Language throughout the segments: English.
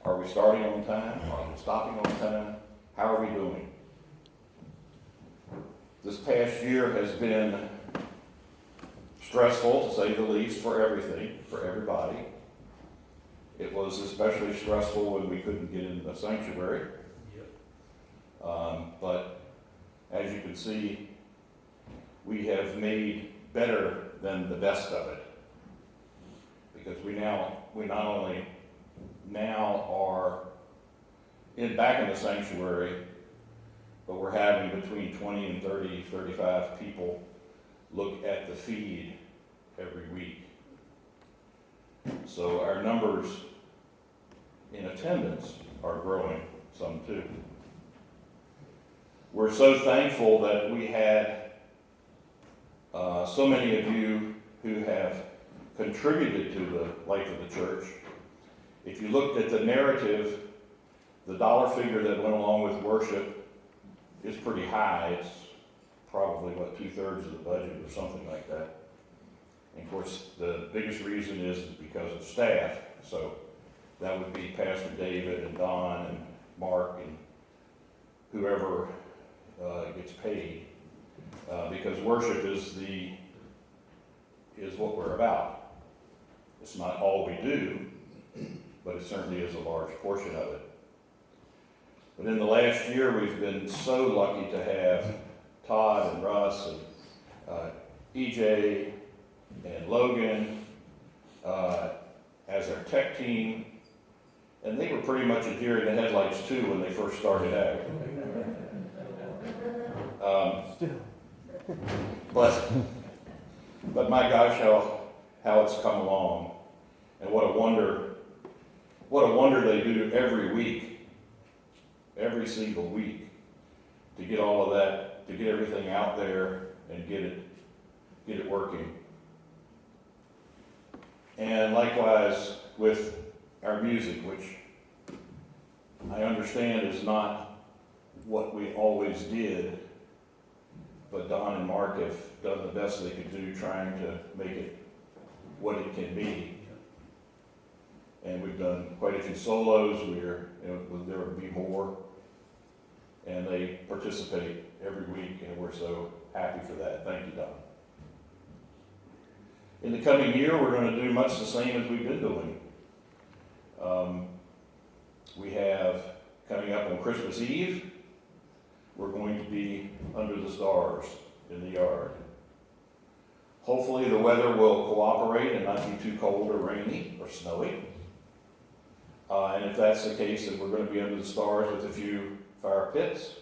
Are we starting on time? Are we stopping on time? How are we doing? This past year has been stressful, to say the least, for everything, for everybody. It was especially stressful when we couldn't get into the sanctuary. But as you can see, we have made better than the best of it. Because we not only now are back in the sanctuary, but we're having between 20 and 30, 35 people look at the feed every week. So our numbers in attendance are growing some too. We're so thankful that we had so many of you who have contributed to the life of the church. If you looked at the narrative, the dollar figure that went along with worship is pretty high. It's probably, 2/3 of the budget or something like that. And of course, the biggest reason is because of staff. So that would be Pastor David and Don and Mark and whoever gets paid. Because worship is what we're about. It's not all we do, but it certainly is a large portion of it. But in the last year, we've been so lucky to have Todd and Russ and EJ and Logan as our tech team, and they were pretty much a deer in the headlights too when they first started out. But my gosh, how it's come along, and what a wonder they do every week, every single week, to get all of that, to get everything out there and get it working. And likewise with our music, which I understand is not what we always did, but Don and Mark have done the best they could do trying to make it what it can be. And we've done quite a few solos. There will be more. And they participate every week, and we're so happy for that. Thank you, Don. In the coming year, we're going to do much the same as we've been doing. We have, coming up on Christmas Eve, we're going to be under the stars in the yard. Hopefully the weather will cooperate and not be too cold or rainy or snowy. And if that's the case, then we're going to be under the stars with a few fire pits.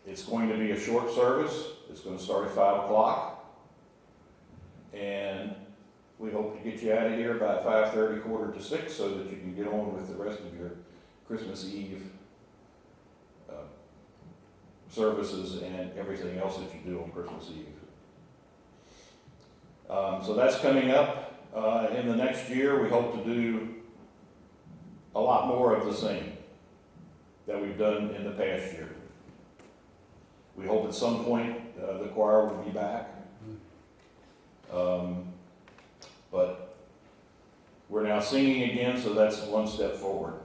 It's going to be a short service. It's going to start at 5 o'clock. And we hope to get you out of here by 5:30, 5:45, so that you can get on with the rest of your Christmas Eve services and everything else that you do on Christmas Eve. So that's coming up. In the next year, we hope to do a lot more of the same that we've done in the past year. We hope at some point the choir will be back. But we're now singing again, so that's one step forward.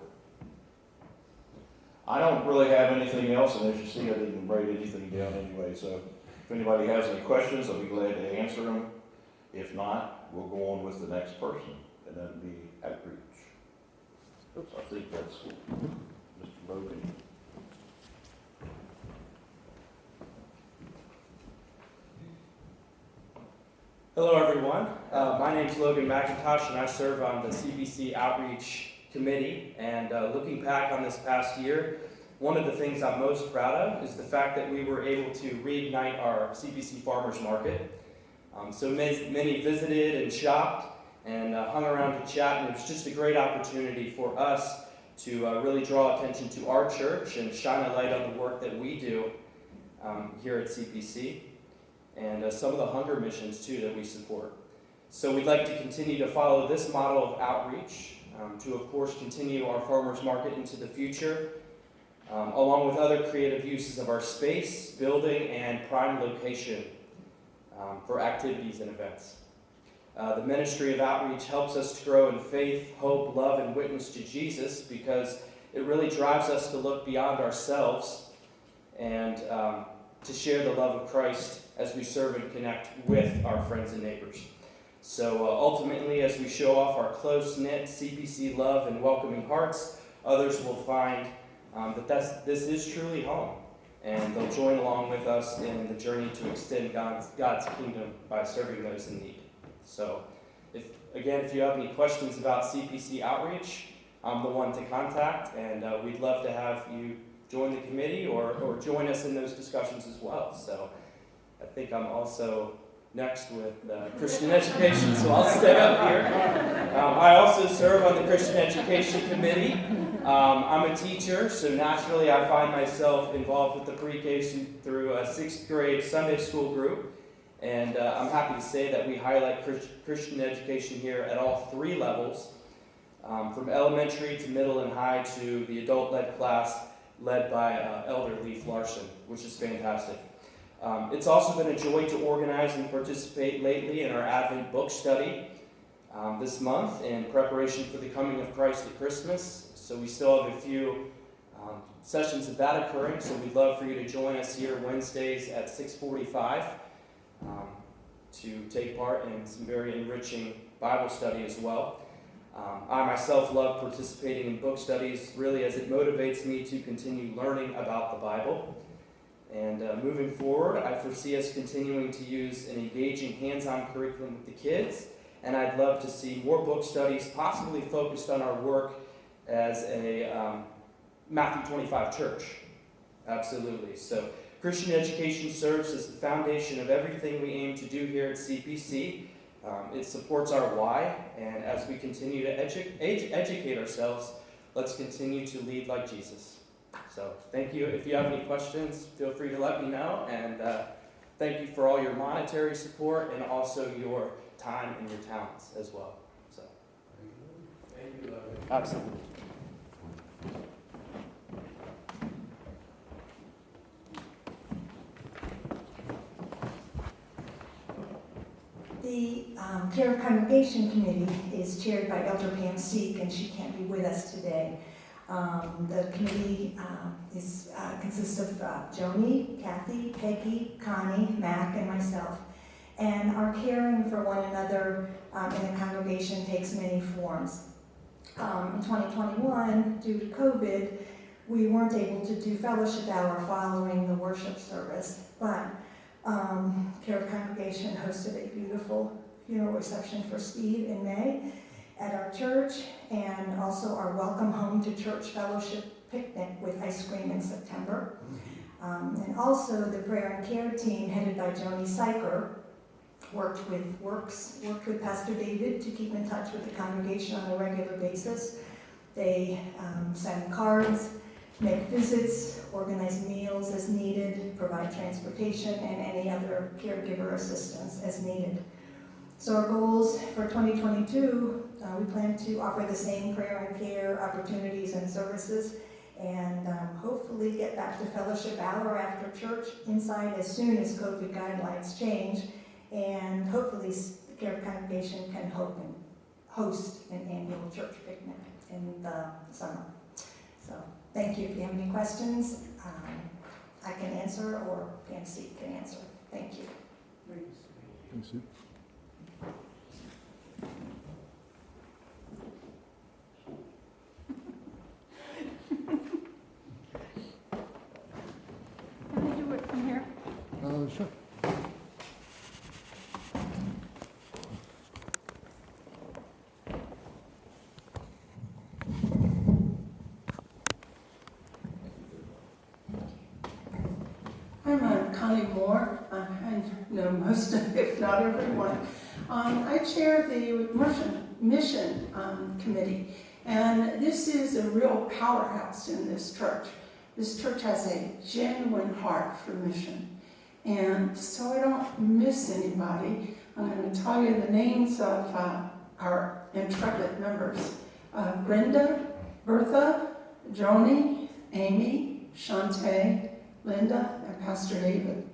I don't really have anything else, and as you see, I didn't write anything down anyway, so if anybody has any questions, I'll be glad to answer them. If not, we'll go on with the next person, and that'll be outreach. Oops, I think that's Mr. Logan. Hello everyone, my name is Logan McIntosh and I serve on the CPC Outreach Committee, and looking back on this past year, one of the things I'm most proud of is the fact that we were able to reignite our CPC Farmers Market. So many visited and shopped and hung around to chat, and it was just a great opportunity for us to really draw attention to our church and shine a light on the work that we do here at CPC. And some of the hunger missions too that we support. So we'd like to continue to follow this model of outreach to of course continue our farmers market into the future, along with other creative uses of our space, building, and prime location for activities and events. The ministry of outreach helps us to grow in faith, hope, love, and witness to Jesus because it really drives us to look beyond ourselves and to share the love of Christ as we serve and connect with our friends and neighbors. So ultimately, as we show off our close-knit CPC love and welcoming hearts, others will find that this is truly home, and they'll join along with us in the journey to extend God's kingdom by serving those in need. So, if you have any questions about CPC outreach, I'm the one to contact, and we'd love to have you join the committee or join us in those discussions as well. So, I think I'm also next with Christian Education, so I'll stay up here. I also serve on the Christian Education Committee. I'm a teacher, so naturally I find myself involved with the pre-K through a 6th grade Sunday school group. And I'm happy to say that we highlight Christian education here at all 3 levels, from elementary to middle and high to the adult-led class led by Elder Leif, which is fantastic. It's also been a joy to organize and participate lately in our Advent book study this month in preparation for the coming of Christ at Christmas. So we still have a few sessions of that occurring, so we'd love for you to join us here Wednesdays at 6:45 to take part in some very enriching Bible study as well. I myself love participating in book studies, really, as it motivates me to continue learning about the Bible. And moving forward, I foresee us continuing to use an engaging hands-on curriculum with the kids, and I'd love to see more book studies possibly focused on our work as a Matthew 25 church. Absolutely. So Christian education serves as the foundation of everything we aim to do here at CPC. It supports our why, and as we continue to educate ourselves, let's continue to lead like Jesus. So thank you. If you have any questions, feel free to let me know, and thank you for all your monetary support and also your time and your talents as well. So Thank you, Logan. absolutely. The Care of Congregation Committee is chaired by Elder Pam Seek, and she can't be with us today. The committee consists of Joni, Kathy, Peggy, Connie, Mac, and myself. And our caring for one another in the congregation takes many forms. In 2021, due to COVID, we weren't able to do fellowship hour following the worship service, but Care of Congregation hosted a beautiful funeral reception for Steve in May at our church, and also our Welcome Home to Church Fellowship picnic with ice cream in September. And also the prayer and care team headed by Joni Syker worked with Pastor David to keep in touch with the congregation on a regular basis. They send cards, make visits, organize meals as needed, provide transportation, and any other caregiver assistance as needed. So our goals for 2022, we plan to offer the same prayer and care opportunities and services, and hopefully get back to fellowship hour after church inside as soon as COVID guidelines change, and hopefully the Care of Congregation can host an annual church picnic in the summer. So thank you. If you have any questions, I can answer, or PMC can answer. Thank you. Thanks. Can I do it from here? Sure. I'm Connie Moore. I know most of, if not everyone. I chair the mission committee, and this is a real powerhouse in this church. This church has a genuine heart for mission, and so I don't miss anybody. I'm going to tell you the names of our intrepid members: Brenda, Bertha, Joni, Amy, Shantae, Linda, and Pastor David.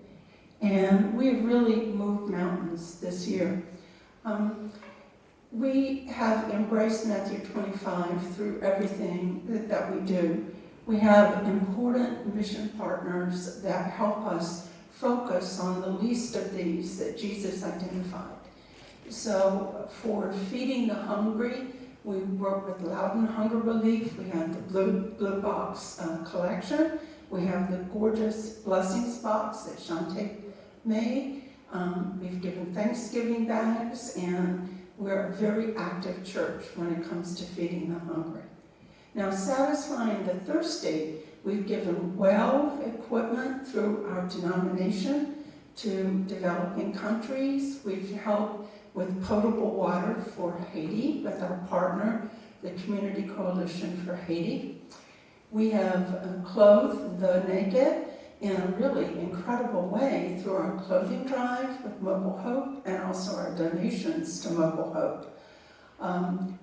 And we've really moved mountains this year. We have embraced Matthew 25 through everything that we do. We have important mission partners that help us focus on the least of these that Jesus identified. So for feeding the hungry, we work with Loudon Hunger Relief. We have the Blue Box collection. We have the gorgeous Blessings Box that Shante made. We've given Thanksgiving bags, and we're a very active church when it comes to feeding the hungry. Now, satisfying the thirsty, we've given well equipment through our denomination to developing countries. We've helped with potable water for Haiti with our partner, the Community Coalition for Haiti. We have clothed the naked in a really incredible way through our clothing drive with Mobile Hope and also our donations to Mobile Hope.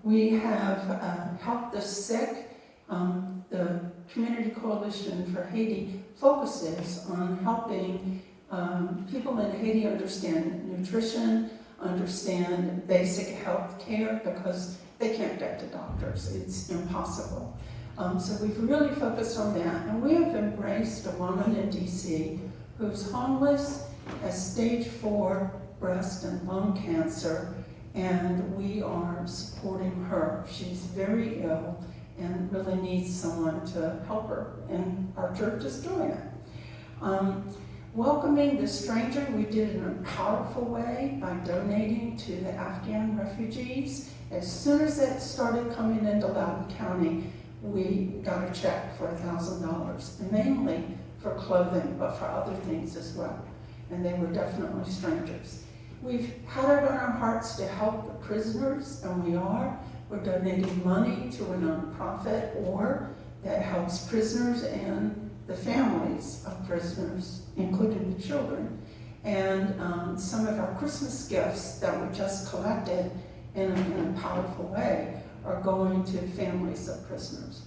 We have helped the sick. The Community Coalition for Haiti focuses on helping people in Haiti understand nutrition, understand basic health care, because they can't get to doctors. It's impossible. So we've really focused on that, and we have embraced a woman in DC who's homeless, has stage 4 breast and lung cancer, and we are supporting her. She's very ill and really needs someone to help her, and our church is doing it. Welcoming the stranger, we did it in a powerful way by donating to the Afghan refugees. As soon as that started coming into Loudoun County, we got a check for $1,000, mainly for clothing, but for other things as well. And they were definitely strangers. We've had it on our hearts to help the prisoners, and we are. We're donating money to a nonprofit that helps prisoners and the families of prisoners, including the children. And some of our Christmas gifts that we just collected in a powerful way are going to families of prisoners.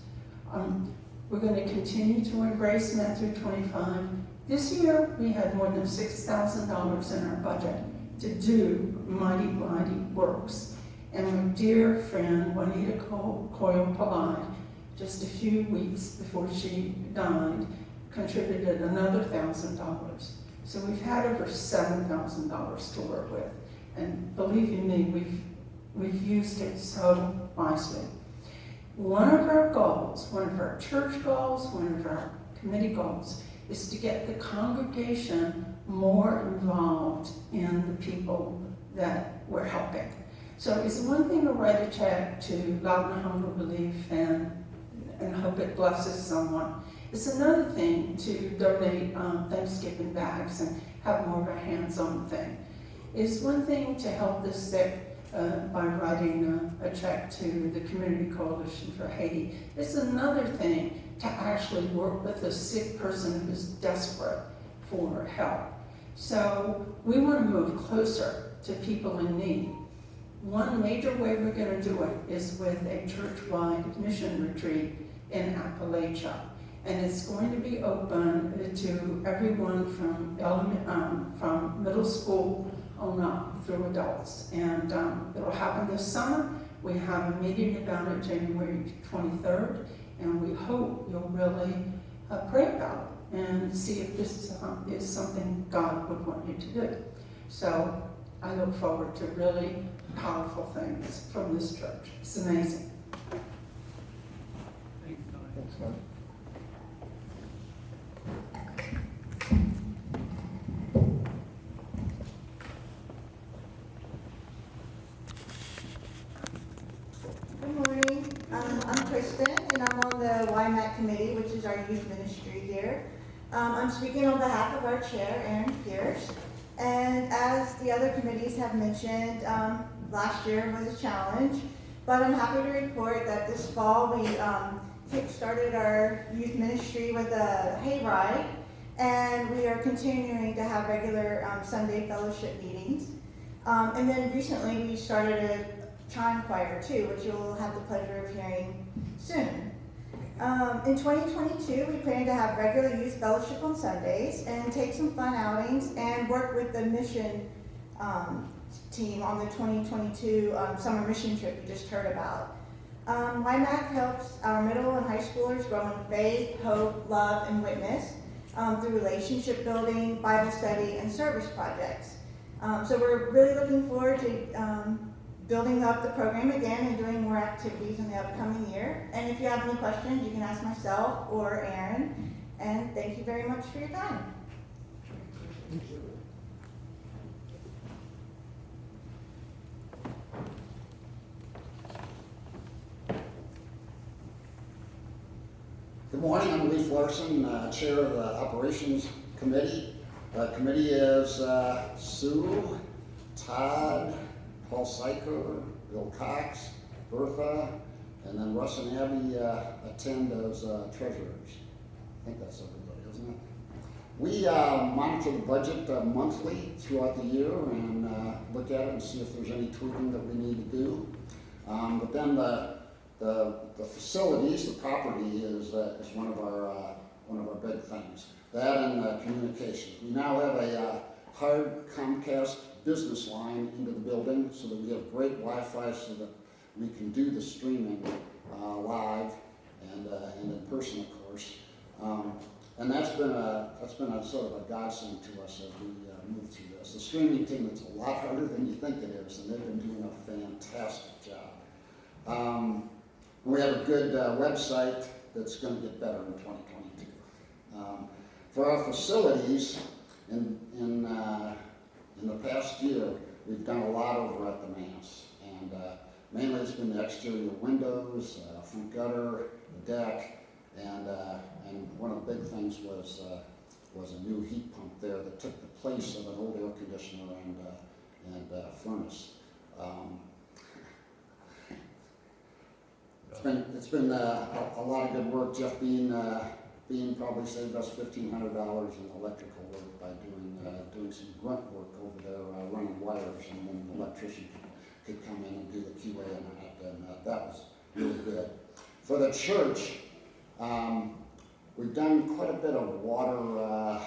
We're going to continue to embrace Matthew 25. This year, we had more than $6,000 in our budget to do mighty, mighty works. And my dear friend, Juanita Coyle-Palai, just a few weeks before she died, contributed another $1,000. So we've had over $7,000 to work with. And believe you me, we've used it so wisely. One of our goals, one of our church goals, one of our committee goals, is to get the congregation more involved in the people that we're helping. So it's one thing to write a check to Loudon Hunger Relief and hope it blesses someone. It's another thing to donate Thanksgiving bags and have more of a hands-on thing. It's one thing to help the sick by writing a check to the Community Coalition for Haiti. It's another thing to actually work with a sick person who's desperate for help. So we want to move closer to people in need. One major way we're going to do it is with a church-wide mission retreat in Appalachia. And it's going to be open to everyone from middle school on up through adults. And it'll happen this summer. We have a meeting about it January 23rd, and we hope you'll really pray about it and see if this is something God would want you to do. So I look forward to really powerful things from this church. It's amazing. Thanks, Connie. Good morning. I'm Kristin, and I'm on the YMAC committee, which is our youth ministry here. I'm speaking on behalf of our chair, Aaron Pierce. And as the other committees have mentioned, last year was a challenge, but I'm happy to report that this fall we kick-started our youth ministry with a hayride, and we are continuing to have regular Sunday fellowship meetings. And then recently we started a chime choir too, which you'll have the pleasure of hearing soon. In 2022, we plan to have regular youth fellowship on Sundays and take some fun outings and work with the mission team on the 2022 summer mission trip you just heard about. YMAC helps our middle and high schoolers grow in faith, hope, love, and witness through relationship building, Bible study, and service projects. So we're really looking forward to building up the program again and doing more activities in the upcoming year. And if you have any questions, you can ask myself or Aaron. And thank you very much for your time. Good morning, I'm Leif Chair of the Operations Committee. The committee is Sue, Todd, Paul Syker, Bill Cox, Bertha, and then Russ and Abby attend as treasurers. I think that's everybody, isn't it? We monitor the budget monthly throughout the year and look at it and see if there's any tweaking that we need to do. But then the facilities, the property is one of our big things. That and communication. We now have a hard Comcast business line into the building so that we have great Wi-Fi so that we can do the streaming live and in person, of course. And that's been a sort of a godsend to us as we move through this. The streaming team, it's a lot harder than you think it is, and they've been doing a fantastic job. We have a good website that's going to get better in 2022. For our facilities, in the past year, we've done a lot over at the manse, and mainly it's been the exterior windows, front gutter, the deck, and one of the big things was a new heat pump there that took the place of an old air conditioner and furnace. It's been a lot of good work. Jeff Bean probably saved us $1,500 in electrical work by doing some grunt work over there, running wires, and then the electrician could come in and do the QA and that was really good. For the church, we've done quite a bit of water,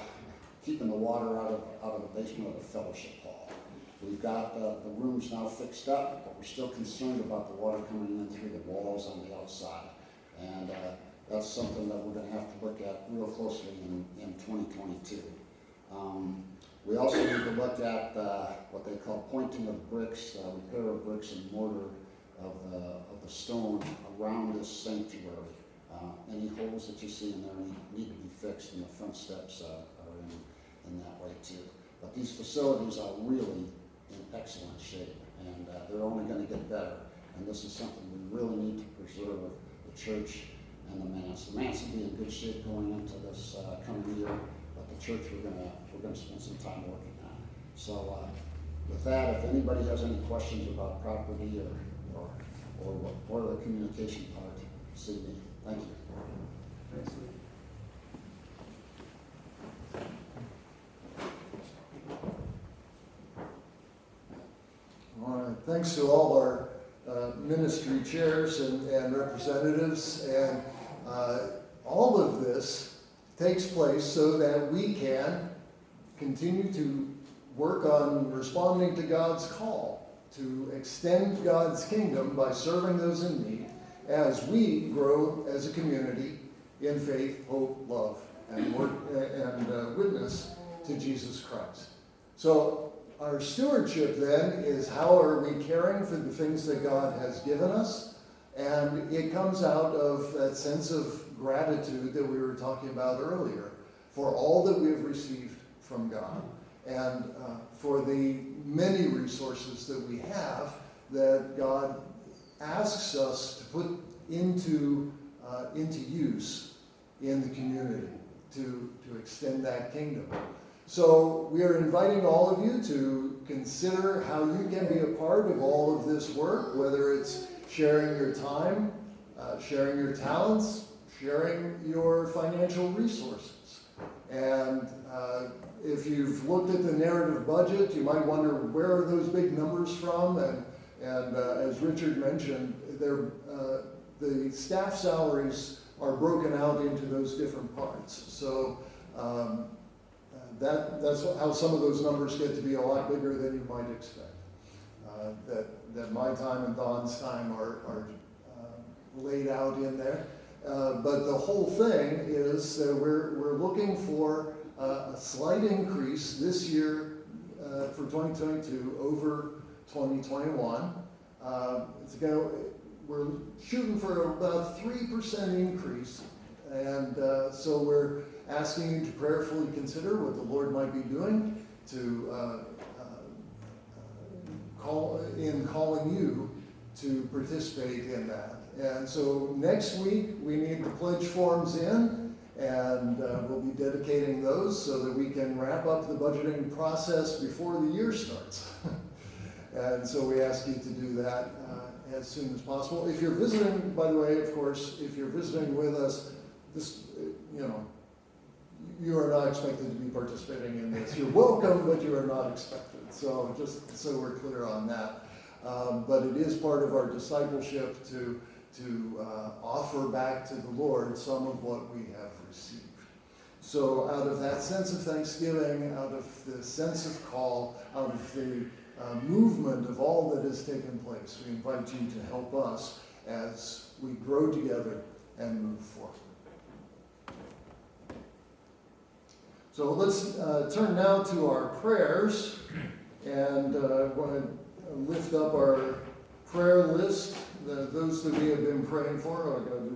keeping the water out of the basement of the fellowship hall. We've got the rooms now fixed up, but we're still concerned about the water coming in through the walls on the outside. And that's something that we're going to have to look at real closely in 2022. We also need to look at what they call pointing of bricks, repair of bricks and mortar of the stone around this sanctuary. Any holes that you see in there need to be fixed, and the front steps are in that way too. But these facilities are really in excellent shape, and they're only going to get better. And this is something we really need to preserve: the church and the manse. The manse will be in good shape going into this coming year, but the church we're going to spend some time working on. So with that, if anybody has any questions about property or the communication part, see me. Thank you. Thanks. All right, thanks to all our ministry chairs and representatives, and all of this takes place so that we can continue to work on responding to God's call to extend God's kingdom by serving those in need as we grow as a community in faith, hope, love, and work and witness to Jesus Christ. So our stewardship then is how are we caring for the things that God has given us, and it comes out of that sense of gratitude that we were talking about earlier for all that we have received from God and for the many resources that we have that God asks us to put into use in the community to extend that kingdom. So we are inviting all of you to consider how you can be a part of all of this work, whether it's sharing your time, sharing your talents, sharing your financial resources. And if you've looked at the narrative budget, you might wonder where are those big numbers from, and as Richard mentioned, the staff salaries are broken out into those different parts. So that's how some of those numbers get to be a lot bigger than you might expect. that my time and Don's time are laid out in there. But the whole thing is that we're looking for a slight increase this year for 2022 over 2021. We're shooting for about 3% increase, and so we're asking you to prayerfully consider what the Lord might be doing to calling you to participate in that. And so next week we need the pledge forms in, and we'll be dedicating those so that we can wrap up the budgeting process before the year starts. And so we ask you to do that as soon as possible. If you're visiting, by the way, of course, if you're visiting with us, this, you are not expected to be participating in this. You're welcome, but you are not expected. So just so we're clear on that. But it is part of our discipleship to offer back to the Lord some of what we have received. So out of that sense of thanksgiving, out of the sense of call, out of the movement of all that has taken place, we invite you to help us as we grow together and move forward. So let's turn now to our prayers, and I want to lift up our prayer list, those that we have been praying for. I've got to